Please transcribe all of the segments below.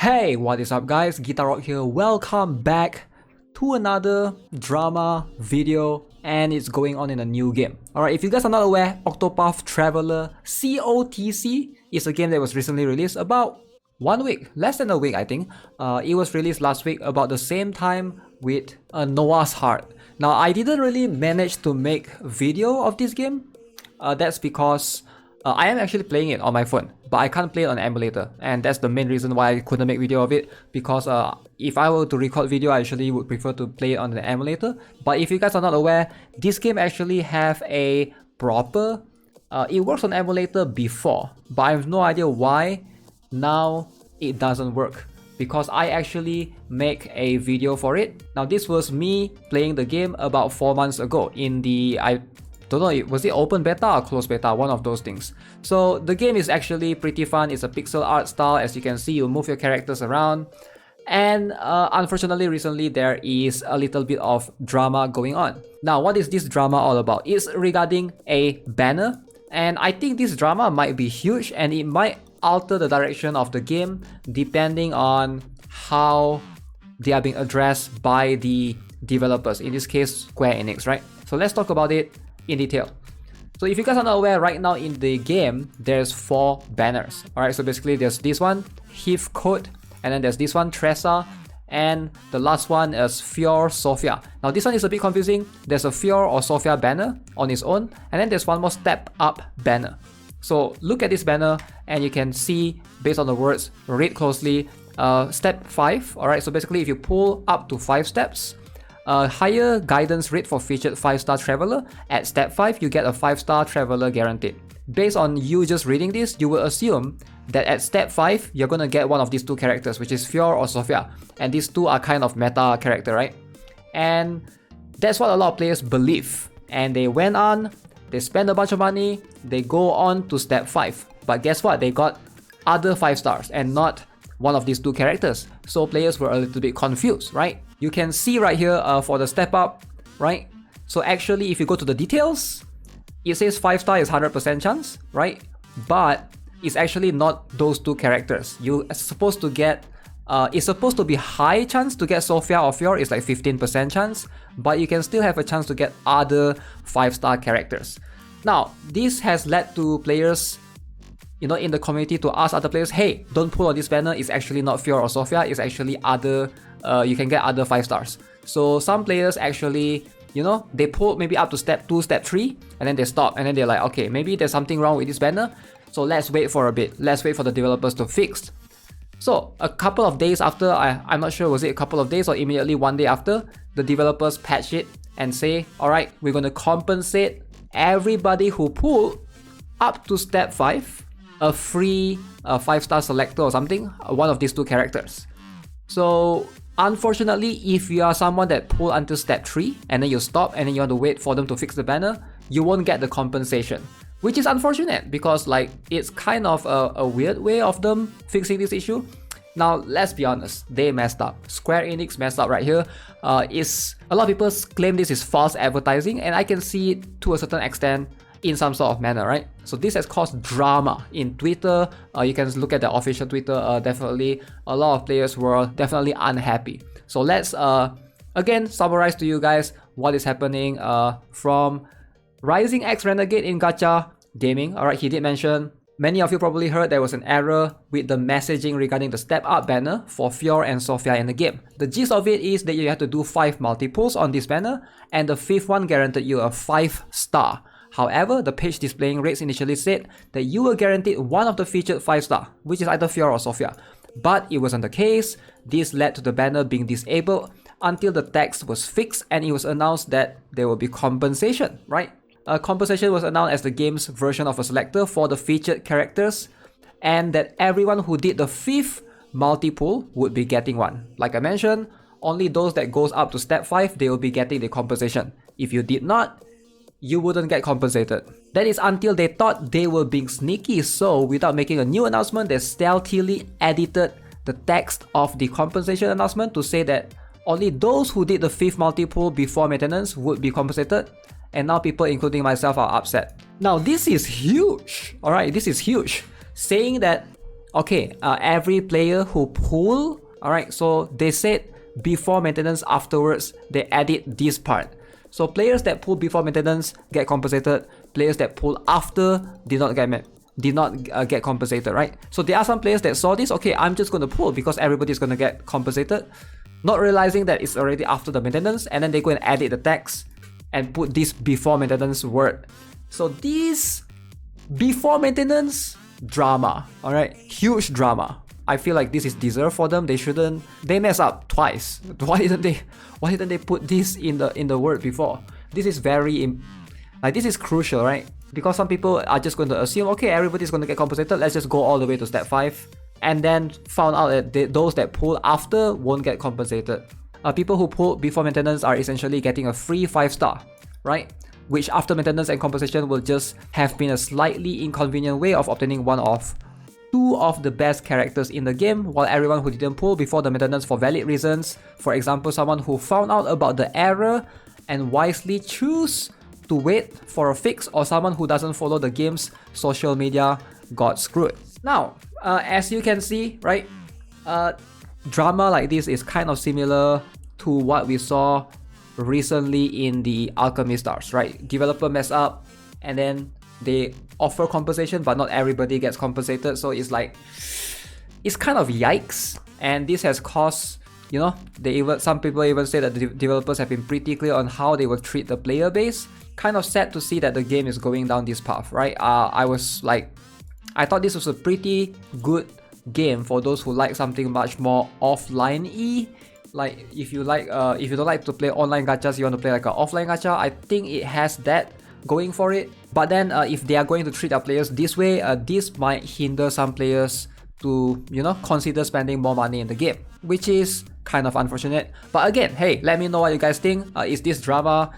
Hey, what is up guys? GuitarRock here. Welcome back to another drama video, and it's going on in a new game. Alright, if you guys are not aware, Octopath Traveler CoTC is a game that was recently released about 1 week, less than a week I think. It was released last week about the same time with Noah's Heart. Now I didn't really manage to make video of this game. That's because I am actually playing it on my phone, but I can't play it on an emulator, and that's the main reason why I couldn't make video of it, because if I were to record video, I actually would prefer to play it on the emulator. But if you guys are not aware, this game actually have a proper, it works on emulator before, but I have no idea why now it doesn't work, because I actually make a video for it. Now this was me playing the game about 4 months ago in the, I don't know, was it open beta or closed beta, one of those things. So the game is actually pretty fun. It's a pixel art style. As you can see, you move your characters around, and unfortunately recently there is a little bit of drama going on. Now what is this drama all about? It's regarding a banner, and I think this drama might be huge, and it might alter the direction of the game depending on how they are being addressed by the developers, in this case Square Enix, right? So let's talk about it in detail. So if you guys are not aware, right now in the game there's 4 banners. Alright, so basically there's this one, Heathcote, and then there's this one, Tressa, and the last one is Fior Sophia. Now this one is a bit confusing. There's a Fior or Sophia banner on its own, and then there's one more Step Up banner. So look at this banner and you can see, based on the words, read closely, step 5. Alright, so basically if you pull up to 5 steps, higher guidance rate for featured 5-star traveler. At step 5, you get a 5-star traveler guaranteed. Based on you just reading this, you will assume that at step 5, you're gonna get one of these 2 characters, which is Fior or Sophia. And these 2 are kind of meta character, right? And that's what a lot of players believe. And they went on, they spend a bunch of money, they go on to step 5. But guess what? They got other 5 stars and not one of these 2 characters. So players were a little bit confused, right? You can see right here for the step up, right? So actually if you go to the details, it says 5-star is 100% chance, right? But it's actually not those 2 characters. You are supposed to get, it's supposed to be high chance to get Sophia or Fior. It's like 15% chance, but you can still have a chance to get other 5-star characters. Now this has led to players, you know, in the community to ask other players, hey, don't pull on this banner, it's actually not Fior or Sophia, it's actually other, you can get other 5 stars. So some players actually, you know, they pull maybe up to step 2, step 3, and then they stop, and then they're like, okay, maybe there's something wrong with this banner, so let's wait for a bit, let's wait for the developers to fix. So a couple of days after, I'm not sure, was it a couple of days or immediately 1 day after, the developers patch it and say, alright, we're going to compensate everybody who pulled up to step 5 a free 5-star selector or something, one of these 2 characters. So unfortunately, if you are someone that pulled until step 3 and then you stop and then you want to wait for them to fix the banner, you won't get the compensation, which is unfortunate because like it's kind of a weird way of them fixing this issue. Now let's be honest, they messed up. Square Enix messed up right here. Is a lot of people claim this is false advertising, and I can see it to a certain extent in some sort of manner, right? So this has caused drama in Twitter. You can look at the official Twitter. Definitely a lot of players were definitely unhappy. So let's again summarize to you guys what is happening from Rising X Renegade in Gacha Gaming. Alright, he did mention, many of you probably heard there was an error with the messaging regarding the step up banner for Fior and Sophia in the game. The gist of it is that you have to do 5 multiples on this banner, and the 5th one guaranteed you a 5-star. However, the page displaying rates initially said that you were guaranteed one of the featured 5-star, which is either Fior or Sophia. But it wasn't the case. This led to the banner being disabled until the text was fixed and it was announced that there will be compensation, right? Compensation was announced as the game's version of a selector for the featured characters, and that everyone who did the 5th multiple would be getting one. Like I mentioned, only those that goes up to step 5, they will be getting the compensation. If you did not, you wouldn't get compensated. That is until they thought they were being sneaky, so without making a new announcement, they stealthily edited the text of the compensation announcement to say that only those who did the 5th multiple before maintenance would be compensated, and now people including myself are upset. Now this is huge, alright, this is huge. Saying that okay, every player who pull, alright, so they said before maintenance, afterwards, they edit this part. So players that pull before maintenance get compensated. Players that pull after did not get compensated, right? So there are some players that saw this, okay, I'm just going to pull because everybody's going to get compensated, not realizing that it's already after the maintenance, and then they go and edit the text and put this before maintenance word. So this before maintenance drama, all right, huge drama. I feel like this is deserved for them. They mess up twice. Why didn't they put this in the word before? This is this is crucial, right? Because some people are just going to assume, okay, everybody's going to get compensated, let's just go all the way to step 5, and then found out that those that pull after won't get compensated. People who pull before maintenance are essentially getting a free 5-star, right? Which after maintenance and compensation will just have been a slightly inconvenient way of obtaining one of 2 of the best characters in the game, while everyone who didn't pull before the maintenance for valid reasons, for example someone who found out about the error and wisely choose to wait for a fix, or someone who doesn't follow the game's social media, got screwed. Now, as you can see, right, drama like this is kind of similar to what we saw recently in the Alchemy Stars, right? Developer mess up and then they offer compensation, but not everybody gets compensated. So it's like, it's kind of yikes. And this has caused, you know, some people even say that the developers have been pretty clear on how they will treat the player base. Kind of sad to see that the game is going down this path, right? I thought this was a pretty good game for those who like something much more offline-y. Like if you don't like to play online gachas, you want to play like an offline gacha, I think it has that going for it. But then if they are going to treat their players this way, this might hinder some players to, you know, consider spending more money in the game, which is kind of unfortunate. But again, hey, let me know what you guys think. Is this drama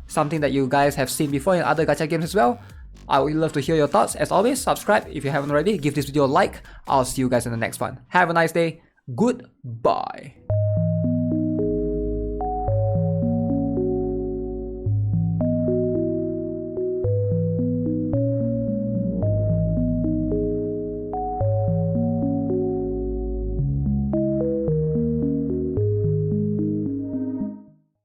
something that you guys have seen before in other gacha games as well? I would love to hear your thoughts. As always, subscribe if you haven't already, give this video a like. I'll see you guys in the next one. Have a nice day. Goodbye.